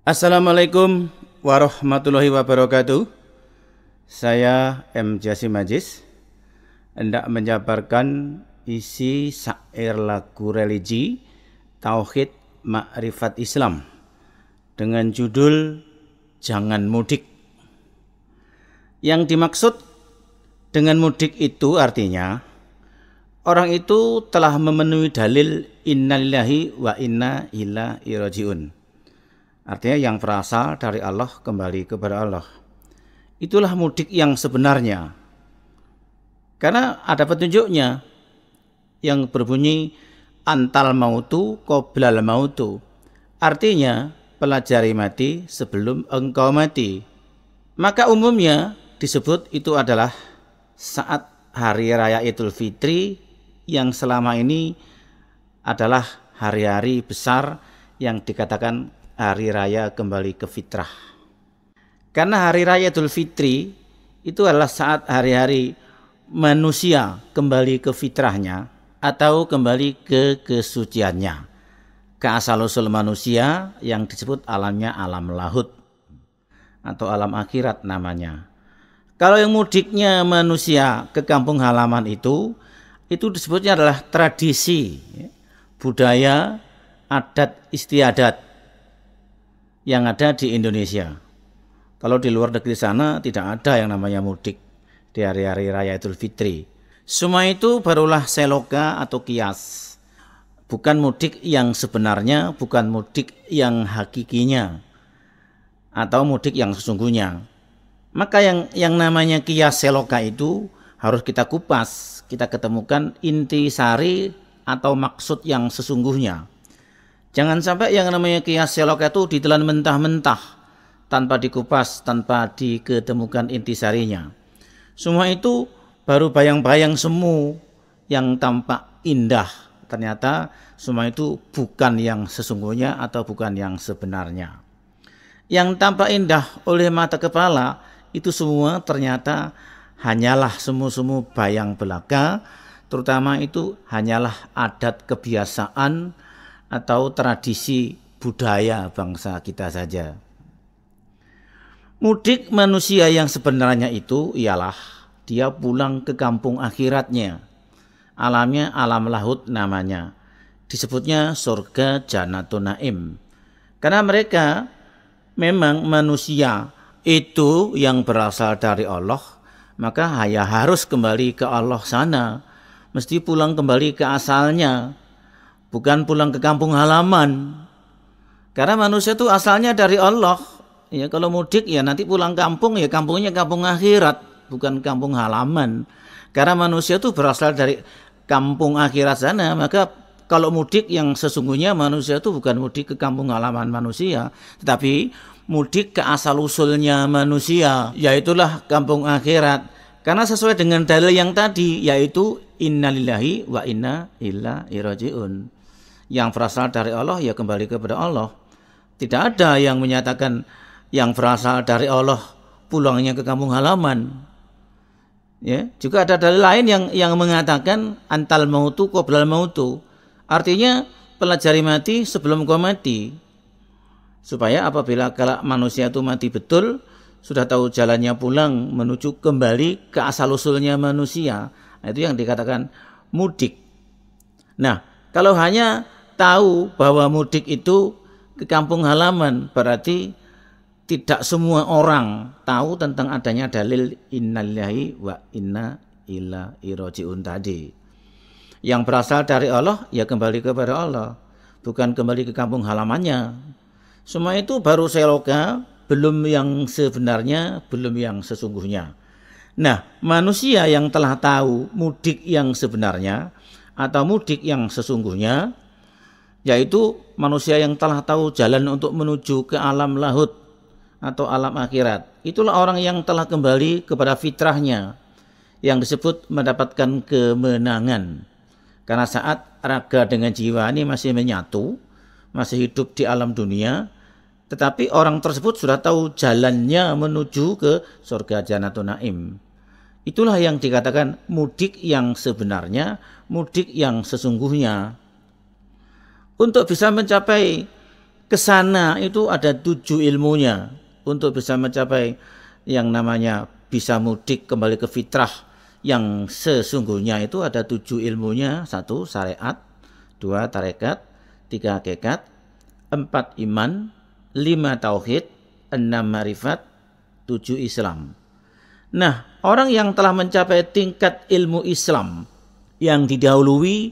Assalamualaikum warahmatullahi wabarakatuh. Saya M. Jasim Majis hendak menjabarkan isi syair lagu religi Tauhid Ma'rifat Islam dengan judul Jangan Mudik. Yang dimaksud dengan mudik itu artinya orang itu telah memenuhi dalil innalillahi wa inna ilaihi rajiun. Artinya yang berasal dari Allah kembali kepada Allah. Itulah mudik yang sebenarnya. Karena ada petunjuknya yang berbunyi antal mautu qoblal mautu. Artinya pelajari mati sebelum engkau mati. Maka umumnya disebut itu adalah saat hari raya Idul Fitri yang selama ini adalah hari-hari besar yang dikatakan hari raya kembali ke fitrah. Karena hari raya Idul Fitri itu adalah saat hari-hari manusia kembali ke fitrahnya atau kembali ke kesuciannya, ke asal-usul manusia yang disebut alamnya alam lahud atau alam akhirat namanya. Kalau yang mudiknya manusia ke kampung halaman itu disebutnya adalah tradisi, budaya, adat istiadat yang ada di Indonesia. Kalau di luar negeri sana tidak ada yang namanya mudik di hari-hari raya Idul Fitri. Semua itu barulah seloka atau kias. Bukan mudik yang sebenarnya, bukan mudik yang hakikinya atau mudik yang sesungguhnya. Maka yang namanya kias seloka itu harus kita kupas, kita ketemukan inti sari atau maksud yang sesungguhnya. Jangan sampai yang namanya kias seloka itu ditelan mentah-mentah, tanpa dikupas, tanpa diketemukan intisarinya. Semua itu baru bayang-bayang semu yang tampak indah. Ternyata semua itu bukan yang sesungguhnya atau bukan yang sebenarnya. Yang tampak indah oleh mata kepala itu semua ternyata hanyalah semu-semu bayang belaka, terutama itu hanyalah adat kebiasaan atau tradisi budaya bangsa kita saja. Mudik manusia yang sebenarnya itu ialah dia pulang ke kampung akhiratnya. Alamnya alam lahud namanya. Disebutnya surga Jannatun Naim. Karena mereka memang manusia itu yang berasal dari Allah, maka harus kembali ke Allah sana. Mesti pulang kembali ke asalnya. Bukan pulang ke kampung halaman. Karena manusia itu asalnya dari Allah. Ya, kalau mudik ya nanti pulang kampung ya kampungnya kampung akhirat, bukan kampung halaman. Karena manusia itu berasal dari kampung akhirat sana, maka kalau mudik yang sesungguhnya manusia itu bukan mudik ke kampung halaman manusia, tetapi mudik ke asal usulnya manusia, yaitulah kampung akhirat. Karena sesuai dengan dalil yang tadi, yaitu innalillahi wa inna ilaihi rajiun. Yang berasal dari Allah ya kembali kepada Allah. Tidak ada yang menyatakan yang berasal dari Allah pulangnya ke kampung halaman. Ya, juga ada dalil lain yang mengatakan antal mautu qoblal mautu. Artinya pelajari mati sebelum kau mati. Supaya apabila kalau manusia itu mati betul, sudah tahu jalannya pulang menuju kembali ke asal usulnya manusia. Nah, itu yang dikatakan mudik. Nah, kalau hanya tahu bahwa mudik itu ke kampung halaman, berarti tidak semua orang tahu tentang adanya dalil innalillahi wa inna ilaihi rajiun tadi. Yang berasal dari Allah ya kembali kepada Allah, bukan kembali ke kampung halamannya. Semua itu baru seloka, belum yang sebenarnya, belum yang sesungguhnya. Nah, manusia yang telah tahu mudik yang sebenarnya atau mudik yang sesungguhnya, yaitu manusia yang telah tahu jalan untuk menuju ke alam lahud atau alam akhirat. Itulah orang yang telah kembali kepada fitrahnya, yang disebut mendapatkan kemenangan. Karena saat raga dengan jiwa ini masih menyatu, masih hidup di alam dunia, tetapi orang tersebut sudah tahu jalannya menuju ke surga Jannatun Naim. Itulah yang dikatakan mudik yang sebenarnya, mudik yang sesungguhnya. Untuk bisa mencapai ke sana itu ada 7 ilmunya untuk bisa mencapai yang namanya bisa mudik kembali ke fitrah yang sesungguhnya. Itu ada 7 ilmunya: 1 syariat, 2 tarekat, 3 hakikat, 4 iman, 5 tauhid, 6 marifat, 7 Islam. Nah, orang yang telah mencapai tingkat ilmu Islam yang didahului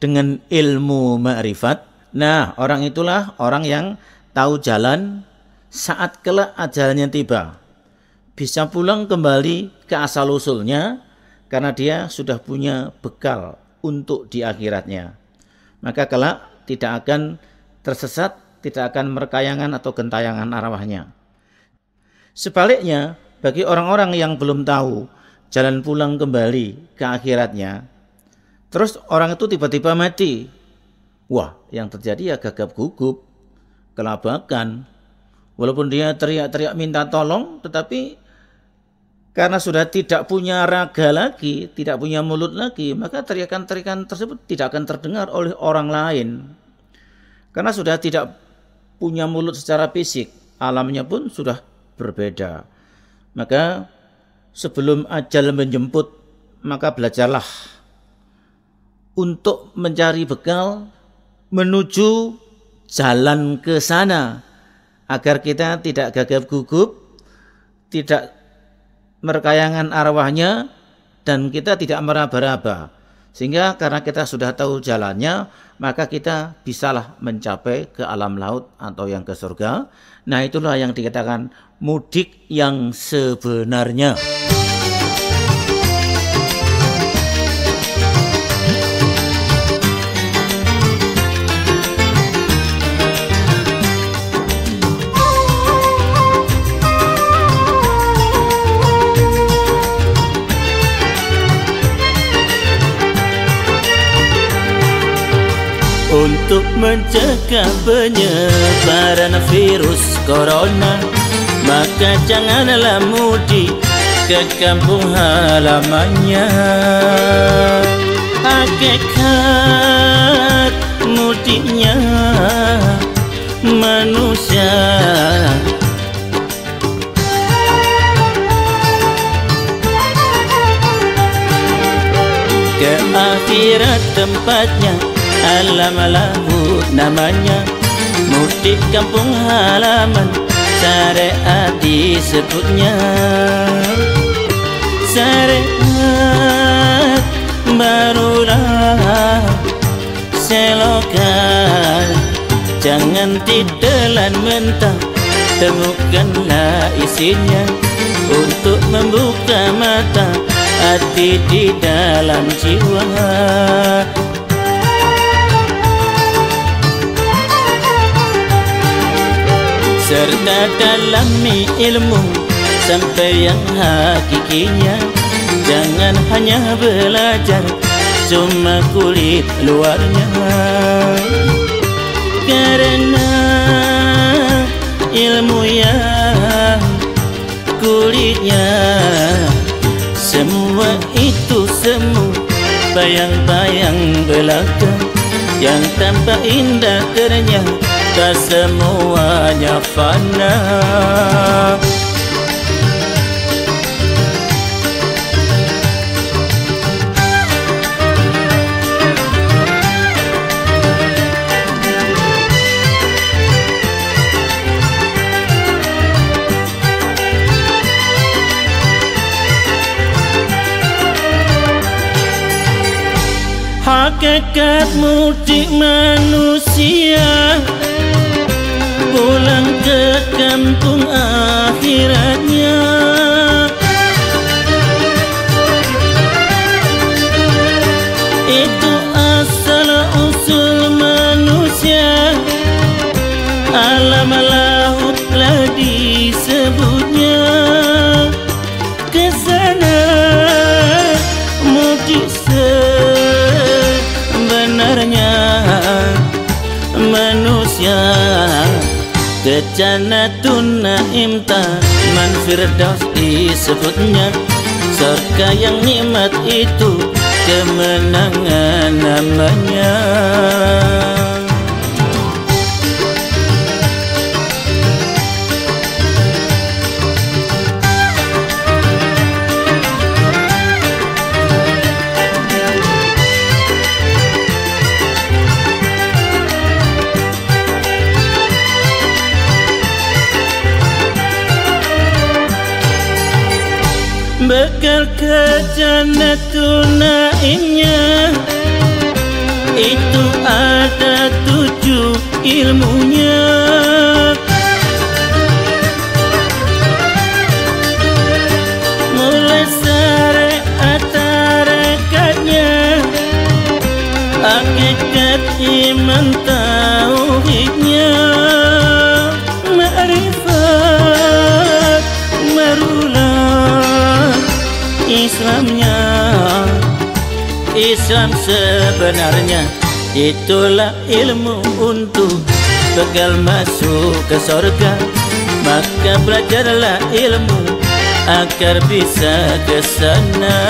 dengan ilmu ma'rifat, nah orang itulah orang yang tahu jalan saat kelak ajalnya tiba. Bisa pulang kembali ke asal-usulnya karena dia sudah punya bekal untuk di akhiratnya. Maka kelak tidak akan tersesat, tidak akan merekayangan atau gentayangan arwahnya. Sebaliknya, bagi orang-orang yang belum tahu jalan pulang kembali ke akhiratnya, terus orang itu tiba-tiba mati, wah, yang terjadi ya gagap gugup, kelabakan. Walaupun dia teriak-teriak minta tolong, tetapi karena sudah tidak punya raga lagi, tidak punya mulut lagi, maka teriakan-teriakan tersebut tidak akan terdengar oleh orang lain. Karena sudah tidak punya mulut secara fisik, alamnya pun sudah berbeda. Maka sebelum ajal menjemput, maka belajarlah untuk mencari bekal menuju jalan ke sana, agar kita tidak gagap gugup, tidak merekayangan arwahnya, dan kita tidak meraba-raba. Sehingga karena kita sudah tahu jalannya, maka kita bisalah mencapai ke alam laut atau yang ke surga. Nah, itulah yang dikatakan mudik yang sebenarnya. Untuk mencegah penyebaran virus corona, maka janganlah mudik ke kampung halamannya. Hakikat mudiknya manusia ke akhirat tempatnya, alam lahut namanya. Mudik kampung halaman, syariat disebutnya. Syariat barulah selokan, jangan ditelan mentah, temukanlah isinya untuk membuka mata hati di dalam jiwa. Serta dalami ilmu sampai yang hakikinya. Jangan hanya belajar cuma kulit luarnya, karena ilmu yang kulitnya semua itu semu, bayang-bayang belaka yang tampak indah ternyata semuanya fana. Hakikat mudik manusia, pulang ke kampung akhiratnya. Itu asal usul manusia, alam lautlah disebutnya. Kesana mudik sebenarnya manusia ke Jannatun Naim, Taman Firdaus disebutnya. Surga yang nikmat itu kemenangan namanya. kekal ke Jannatul Naimnya, itu ada 7 ilmunya. Mulai syariat tarekatnya, hakikat iman tauhidnya, ma'rifat marulah Islamnya. Islam sebenarnya itulah ilmu untuk bekal masuk ke surga. Maka belajarlah ilmu agar bisa ke sana.